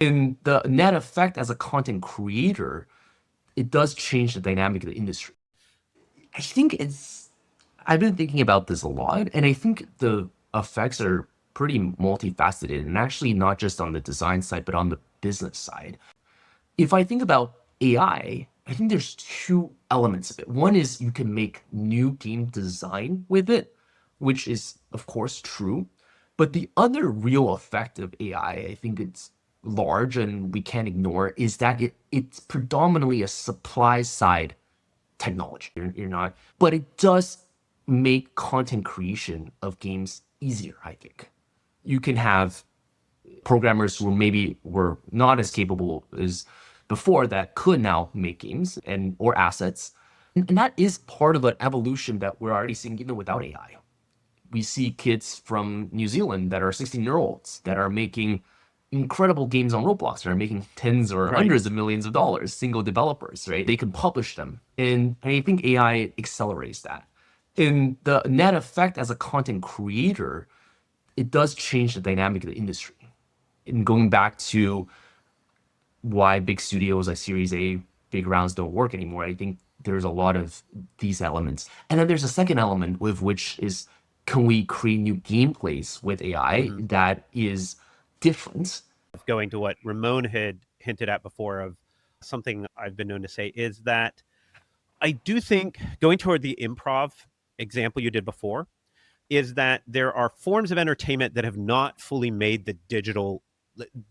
In the net effect as a content creator, it does change the dynamic of the industry. I think I've been thinking about this a lot, and I think the effects are pretty multifaceted and actually not just on the design side, but on the business side. If I think about I think there's two elements of it. One is you can make new game design with it, which is, of course, true. But the other real effect of I think it's large and we can't ignore, is that it's predominantly a supply side technology. You're not, but it does make content creation of games easier, I think. You can have programmers who maybe were not as capable as before that could now make games and or assets. And that is part of an evolution that we're already seeing even without AI. We see kids from New Zealand that are 16-year-olds that are making incredible games on Roblox, that are making tens or Right. hundreds of millions of dollars, single developers, right? They can publish them. And I think AI accelerates that. In the net effect as a content creator, it does change the dynamic of the industry. And going back to why big studios like Series A, big rounds don't work anymore, I think there's a lot of these elements. And then there's a second element with which is, can we create new gameplays with AI Mhm. that is different? Going to what Ramon had hinted at before, of something I've been known to say, is that I do think, going toward the improv example you did before, is that there are forms of entertainment that have not fully made the digital,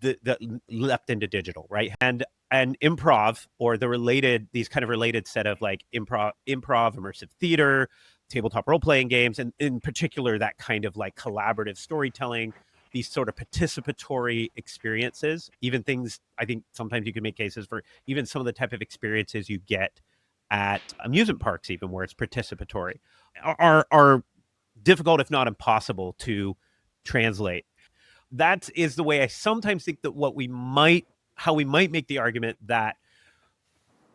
that leapt into digital, right? And improv, or these kind of related set of like improv, immersive theater, tabletop role playing games, and in particular that kind of like collaborative storytelling, these sort of participatory experiences, even things, I think sometimes you can make cases for even some of the type of experiences you get at amusement parks, even where it's participatory, are difficult, if not impossible, to translate. That is the way I sometimes think that how we might make the argument that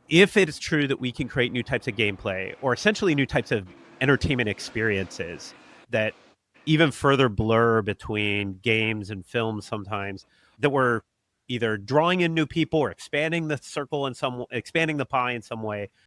if it is true that we can create new types of gameplay, or essentially new types of entertainment experiences that even further blur between games and films sometimes, that we're either drawing in new people or expanding the pie in some way,